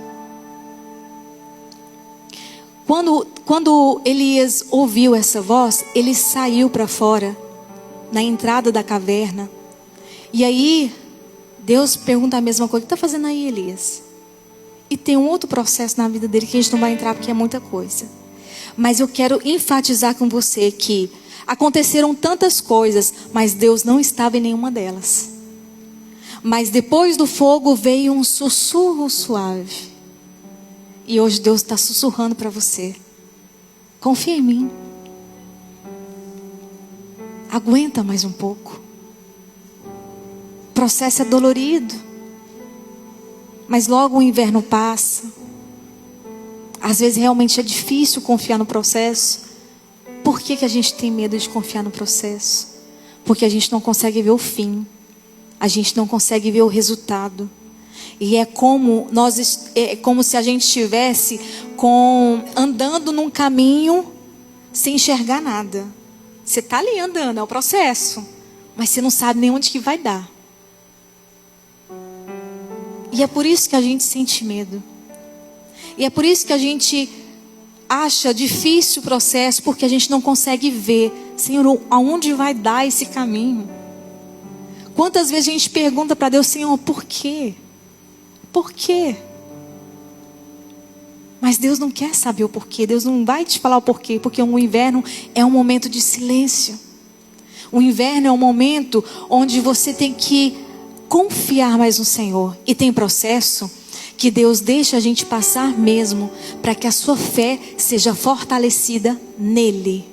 Quando Elias ouviu essa voz, ele saiu para fora, na entrada da caverna. E aí, Deus pergunta a mesma coisa. O que está fazendo aí, Elias? E tem um outro processo na vida dele que a gente não vai entrar porque é muita coisa. Mas eu quero enfatizar com você que aconteceram tantas coisas, mas Deus não estava em nenhuma delas. Mas depois do fogo veio um sussurro suave. E hoje Deus está sussurrando para você. Confia em mim. Aguenta mais um pouco. O processo é dolorido. Mas logo o inverno passa. Às vezes realmente é difícil confiar no processo. Por que a gente tem medo de confiar no processo? Porque a gente não consegue ver o fim. A gente não consegue ver o resultado. E é como se a gente estivesse andando num caminho sem enxergar nada. Você está ali andando, é o processo. Mas você não sabe nem onde que vai dar. E é por isso que a gente sente medo. E é por isso que a gente acha difícil o processo, porque a gente não consegue ver, Senhor, aonde vai dar esse caminho? Quantas vezes a gente pergunta para Deus, Senhor, por quê? Por quê? Mas Deus não quer saber o porquê. Deus não vai te falar o porquê, porque o inverno é um momento de silêncio. O inverno é um momento onde você tem que confiar mais no Senhor. E tem processo que Deus deixa a gente passar mesmo, para que a sua fé seja fortalecida nele.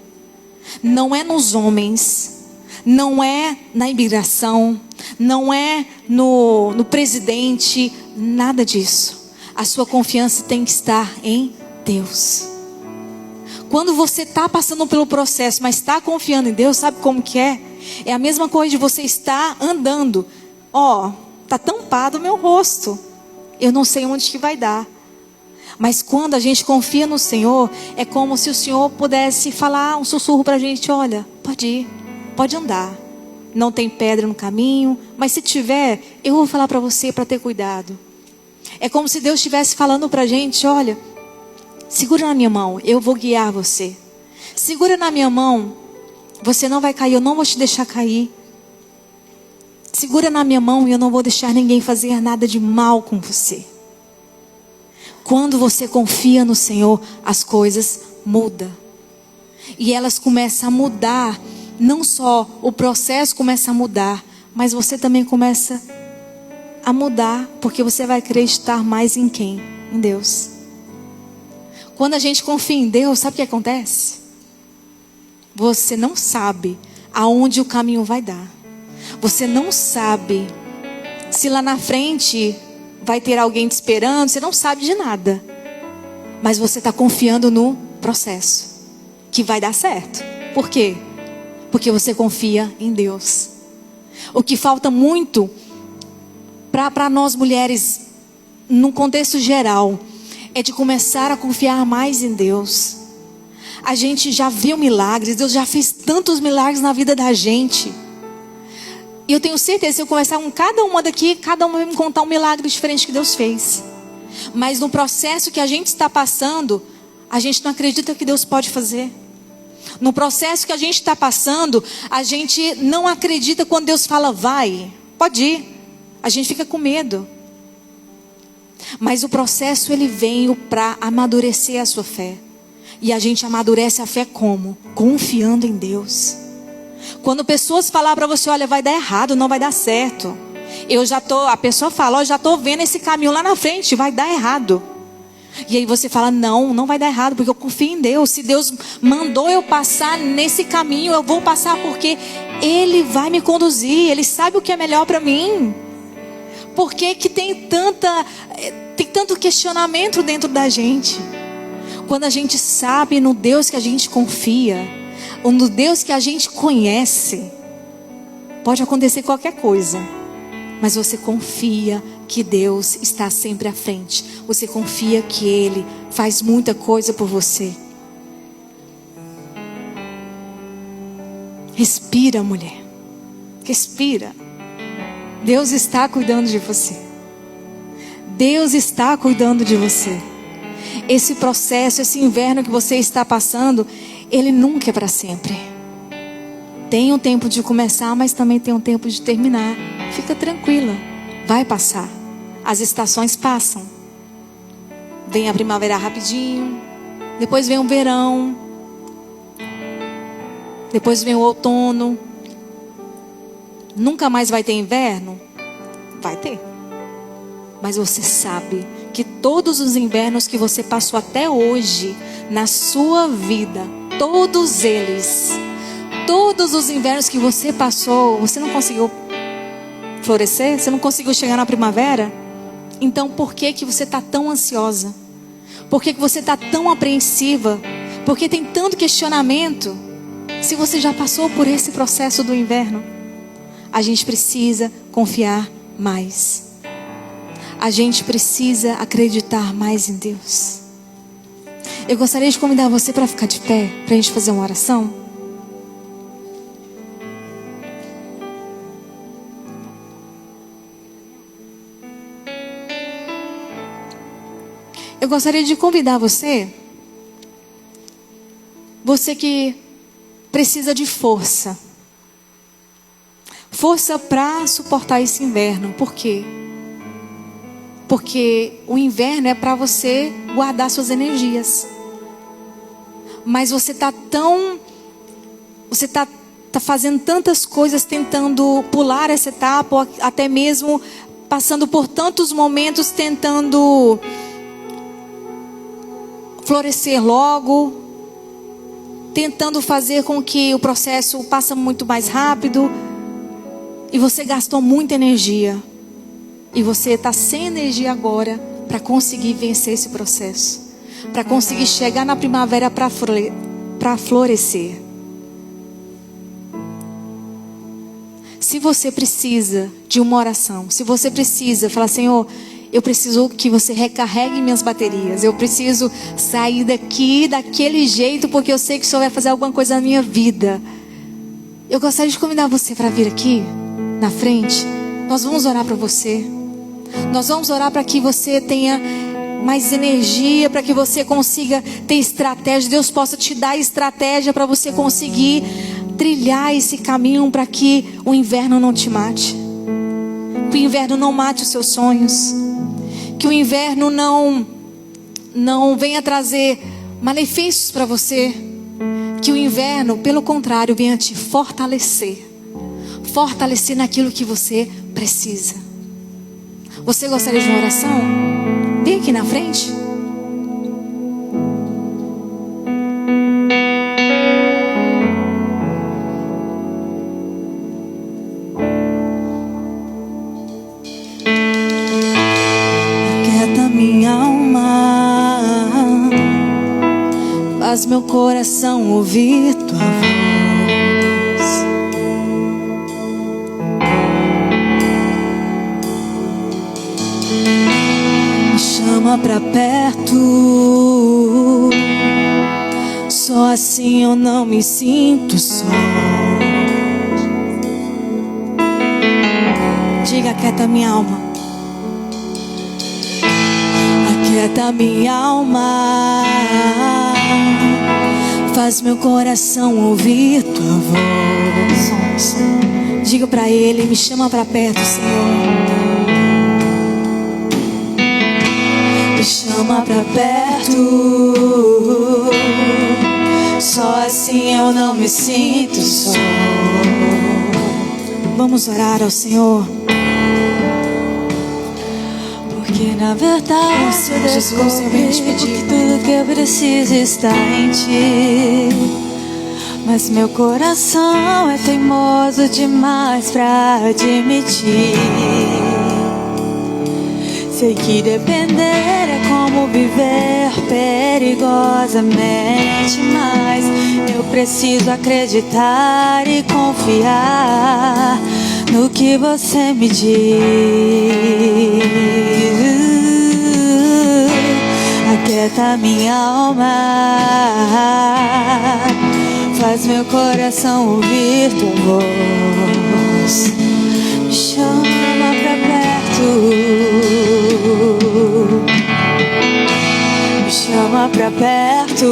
Não é nos homens, não é na imigração, não é no presidente, nada disso. A sua confiança tem que estar em Deus. Quando você está passando pelo processo, mas está confiando em Deus, sabe como que é? É a mesma coisa de você estar andando. Está tampado o meu rosto. Eu não sei onde que vai dar. Mas quando a gente confia no Senhor, é como se o Senhor pudesse falar um sussurro para a gente. Olha, pode ir, pode andar. Não tem pedra no caminho, mas se tiver, eu vou falar para você para ter cuidado. É como se Deus estivesse falando para a gente, olha, segura na minha mão, eu vou guiar você. Segura na minha mão, você não vai cair, eu não vou te deixar cair. Segura na minha mão e eu não vou deixar ninguém fazer nada de mal com você. Quando você confia no Senhor, as coisas mudam. E elas começam a mudar. Não só o processo começa a mudar, mas você também começa a mudar, porque você vai acreditar mais em quem? Em Deus. Quando a gente confia em Deus, sabe o que acontece? Você não sabe aonde o caminho vai dar. Você não sabe se lá na frente vai ter alguém te esperando. Você não sabe de nada. Mas você está confiando no processo, que vai dar certo. Por quê? Porque você confia em Deus. O que falta muito para nós mulheres, num contexto geral, é de começar a confiar mais em Deus. A gente já viu milagres, Deus já fez tantos milagres na vida da gente. E eu tenho certeza, se eu conversar com cada uma daqui, cada uma vai me contar um milagre diferente que Deus fez. Mas no processo que a gente está passando, a gente não acredita que Deus pode fazer. No processo que a gente está passando, a gente não acredita quando Deus fala, vai, pode ir. A gente fica com medo. Mas o processo ele veio para amadurecer a sua fé. E a gente amadurece a fé como? Confiando em Deus. Quando pessoas falam para você, olha, vai dar errado, não vai dar certo. A pessoa fala, ó, já estou vendo esse caminho lá na frente, vai dar errado. E aí você fala, não vai dar errado, porque eu confio em Deus. Se Deus mandou eu passar nesse caminho, eu vou passar porque Ele vai me conduzir. Ele sabe o que é melhor para mim. Por que que tem tanto questionamento dentro da gente? Quando a gente sabe no Deus que a gente confia, ou no Deus que a gente conhece, pode acontecer qualquer coisa, mas você confia que Deus está sempre à frente. Você confia que Ele faz muita coisa por você. Respira, mulher. Respira. Deus está cuidando de você. Deus está cuidando de você. Esse processo, esse inverno que você está passando, ele nunca é para sempre. Tem um tempo de começar, mas também tem um tempo de terminar. Fica tranquila, vai passar. As estações passam. Vem a primavera rapidinho, depois vem o verão, depois vem o outono. Nunca mais vai ter inverno? Vai ter. Mas você sabe que todos os invernos que você passou até hoje na sua vida, todos eles, todos os invernos que você passou, você não conseguiu florescer? Você não conseguiu chegar na primavera? Então por que que você está tão ansiosa? Por que que você está tão apreensiva? Por que tem tanto questionamento? Se você já passou por esse processo do inverno, a gente precisa confiar mais. A gente precisa acreditar mais em Deus. Eu gostaria de convidar você para ficar de pé, para a gente fazer uma oração. Eu gostaria de convidar você que precisa de força. Força para suportar esse inverno. Por quê? Porque o inverno é para você guardar suas energias. Mas você está fazendo tantas coisas, tentando pular essa etapa, ou até mesmo passando por tantos momentos, tentando florescer logo, tentando fazer com que o processo passe muito mais rápido. E você gastou muita energia. E você está sem energia agora para conseguir vencer esse processo. Para conseguir chegar na primavera para florescer. Se você precisa de uma oração, se você precisa falar, Senhor, eu preciso que você recarregue minhas baterias. Eu preciso sair daqui daquele jeito, porque eu sei que o Senhor vai fazer alguma coisa na minha vida. Eu gostaria de convidar você para vir aqui na frente. Nós vamos orar para você. Nós vamos orar para que você tenha mais energia, para que você consiga ter estratégia. Deus possa te dar estratégia para você conseguir trilhar esse caminho, para que o inverno não te mate. Que o inverno não mate os seus sonhos. Que o inverno não venha trazer malefícios para você. Que o inverno, pelo contrário, venha te fortalecer. Fortalecer naquilo que você precisa. Você gostaria de uma oração? Vem aqui na frente. Aquieta minha alma, faz meu coração ouvir tua voz. Me chama pra perto, só assim eu não me sinto só. Diga: aquieta minha alma, aquieta minha alma, faz meu coração ouvir tua voz. Diga pra Ele: me chama pra perto, Senhor. Me chama pra perto, só assim eu não me sinto só. Vamos orar ao Senhor. Porque na verdade eu descobri que tudo que eu preciso está em Ti. Mas meu coração é teimoso demais pra admitir. Sei que depender é como viver perigosamente, mas eu preciso acreditar e confiar no que você me diz. Aquieta minha alma, faz meu coração ouvir tua voz. Me chama pra perto, me chama pra perto,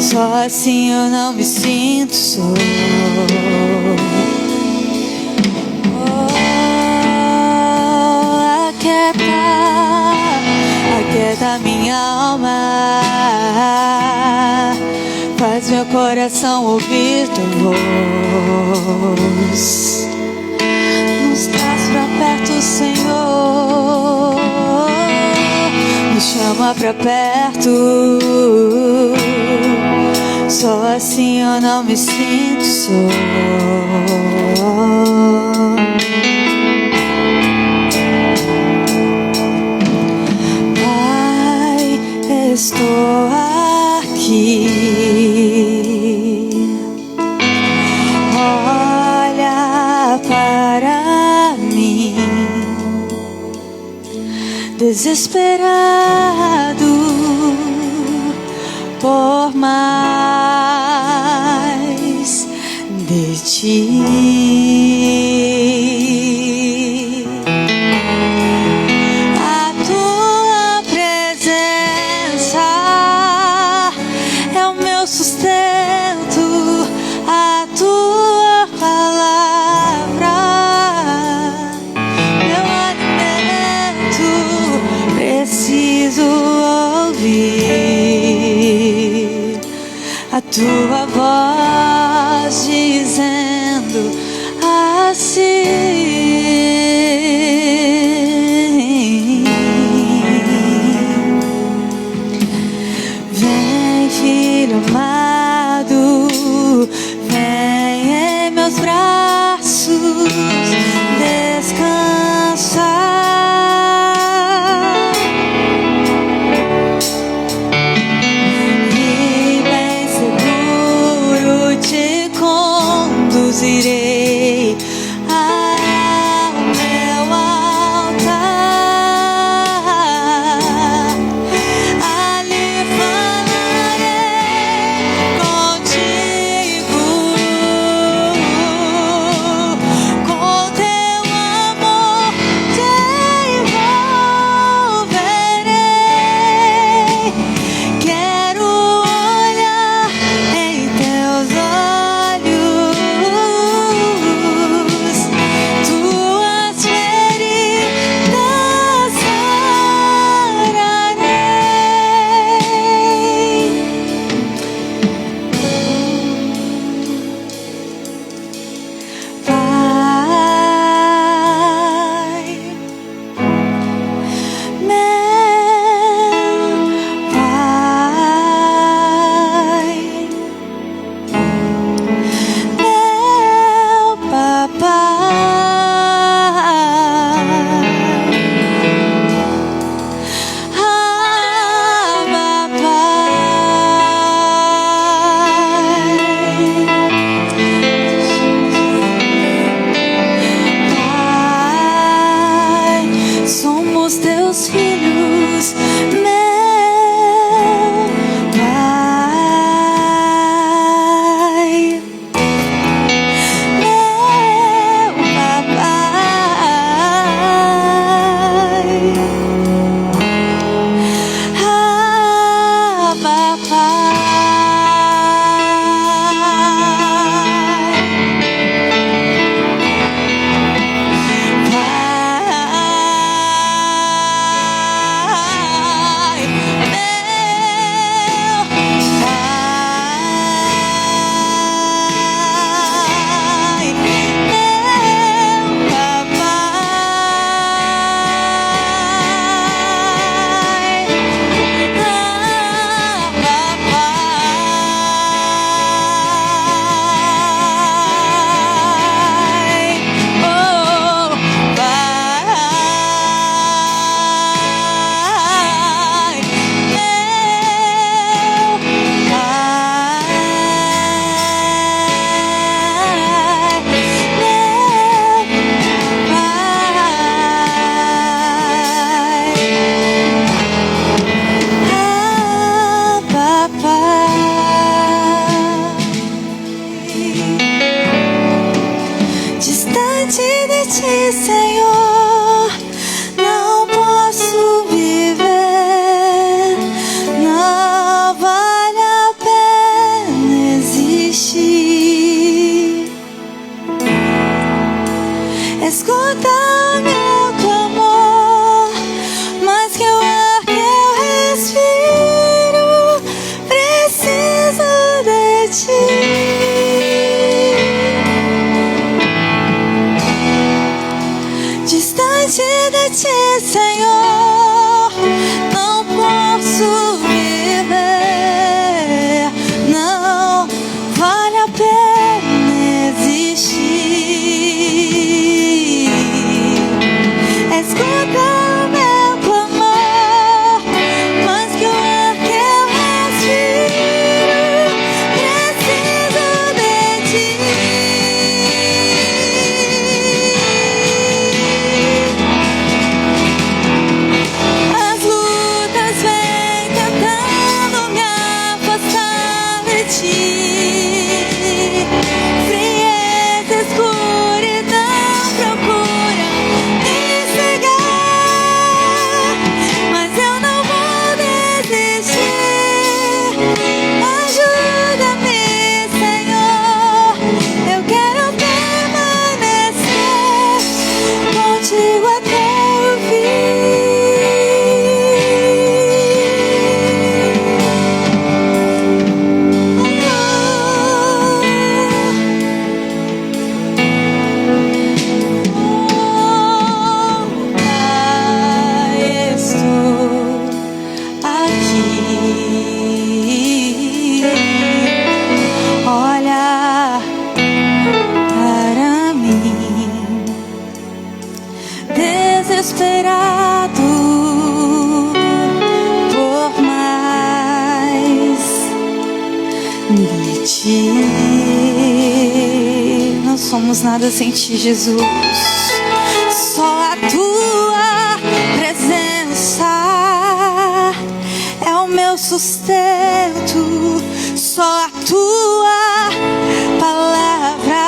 só assim eu não me sinto só. Oh, aquieta minha alma, faz meu coração ouvir tua voz. Nos traz pra perto, Senhor, me chama pra perto, só assim eu não me sinto só. Pai, estou aqui. Olha para mim, desesperado por mais de Ti. A Tua presença é o meu sustento, a Tua palavra meu alimento. Preciso ouvir a Tua voz dizendo assim: vem, filho amado, vem em meus braços, descansa. E bem seguro ti. Não somos nada sem ti, Jesus. Só a tua presença é o meu sustento. Só a tua palavra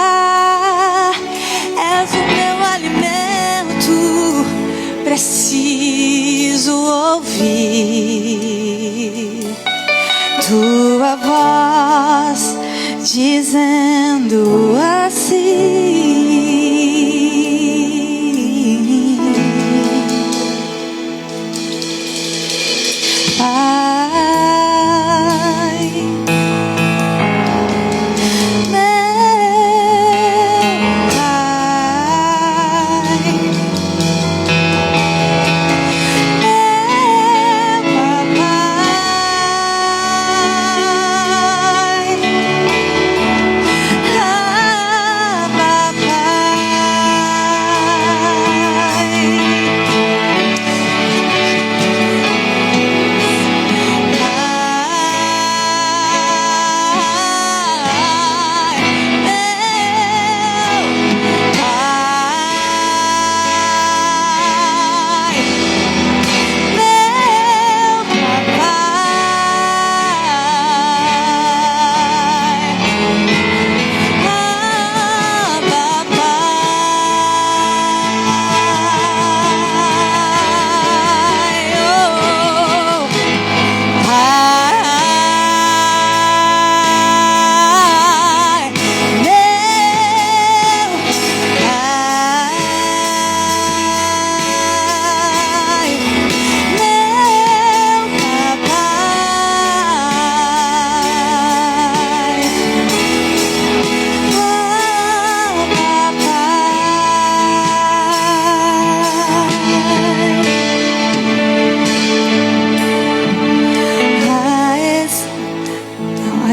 és o meu alimento. Preciso ouvir tua voz dizendo assim: Pai, meu Pai,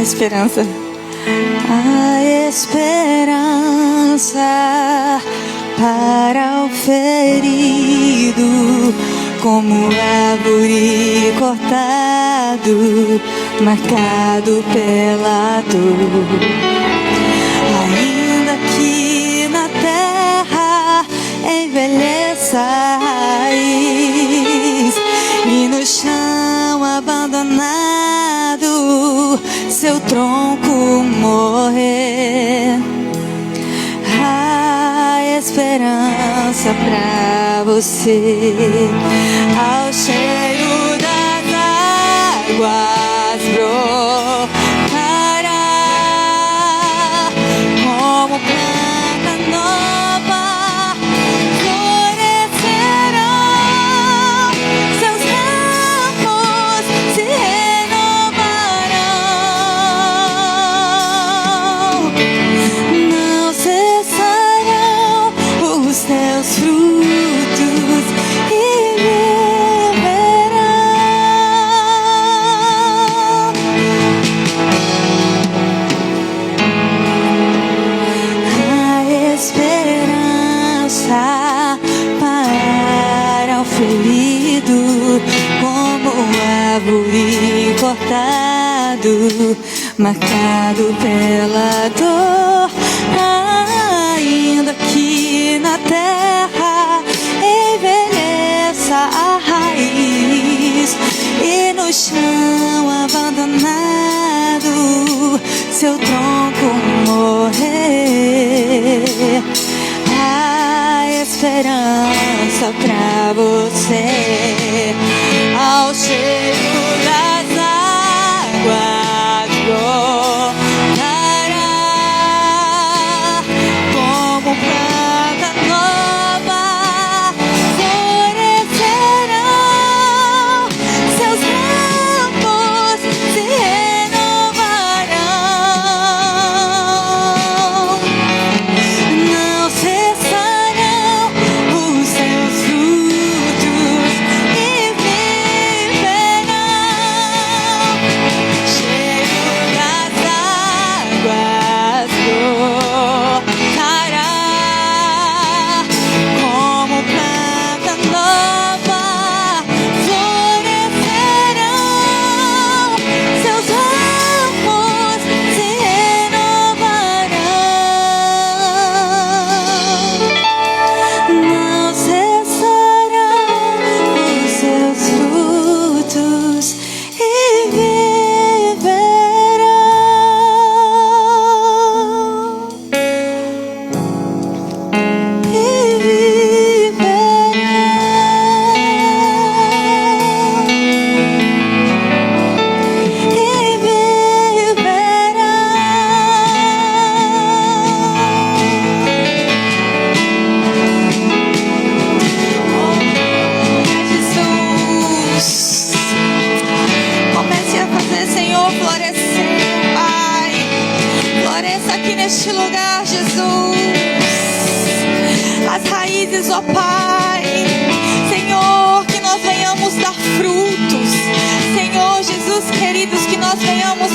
esperança, a esperança para o ferido, como árvore cortado, marcado pela dor. Ainda que na terra envelheça a raiz e no chão abandonado seu tronco morrer, há esperança pra você. Ao cheiro das águas brotará como planta nova, florescerão seus ramos, se teus frutos e viverão. A esperança para o ferido, como árvore cortado, marcado pela dor. Ainda que na terra envelheça a raiz e no chão abandonado seu tronco morrer, há esperança pra você. Ao cheiro das águas brotará como planta nova, florescerão seus campos, se renovarão. Não cessarão os seus frutos e viverão. Senhor florescer, Pai. Floresça aqui neste lugar, Jesus. As raízes, ó Pai. Senhor, que nós venhamos dar frutos. Senhor Jesus, queridos, que nós venhamos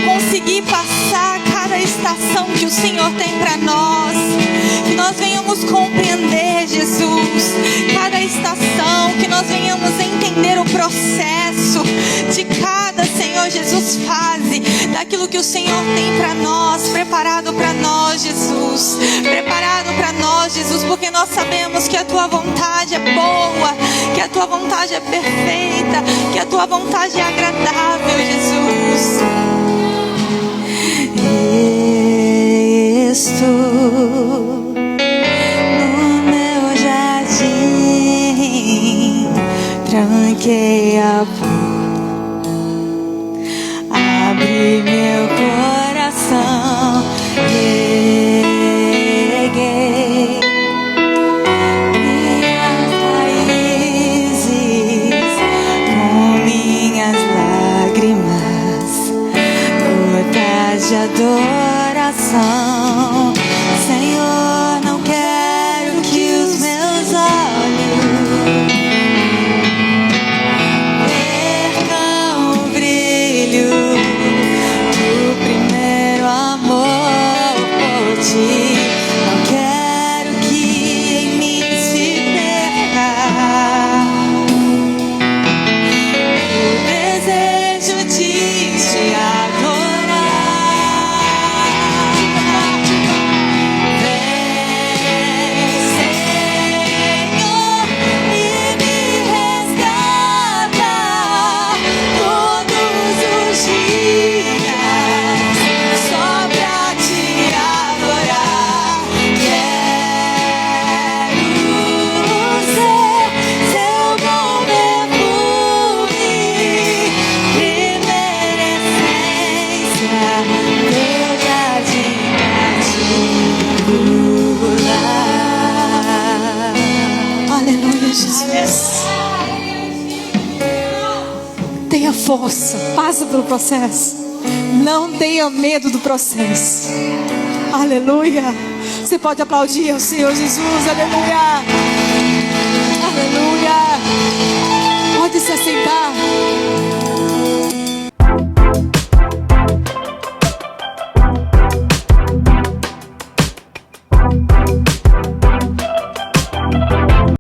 conseguir passar cada estação que o Senhor tem para nós. Que nós venhamos compreender, Jesus, cada estação. Que nós venhamos entender o processo de cada, Senhor Jesus, fase daquilo que o Senhor tem para nós, preparado para nós, Jesus. Preparado para nós, Jesus, porque nós sabemos que a Tua vontade é boa, que a Tua vontade é perfeita, que a Tua vontade é agradável, Jesus. Estou no meu jardim, tranquei a porta, abri meu coração, reguei minhas raízes com minhas lágrimas, gotas de adoração. Senhor, não quero que os meus olhos percam o brilho do primeiro amor por Ti. Não quero que em mim se perca o desejo de Te adorar. Aleluia, Jesus. Tenha força, passa pelo processo. Não tenha medo do processo. Aleluia. Você pode aplaudir ao Senhor Jesus. Aleluia. Aleluia. Pode se assentar.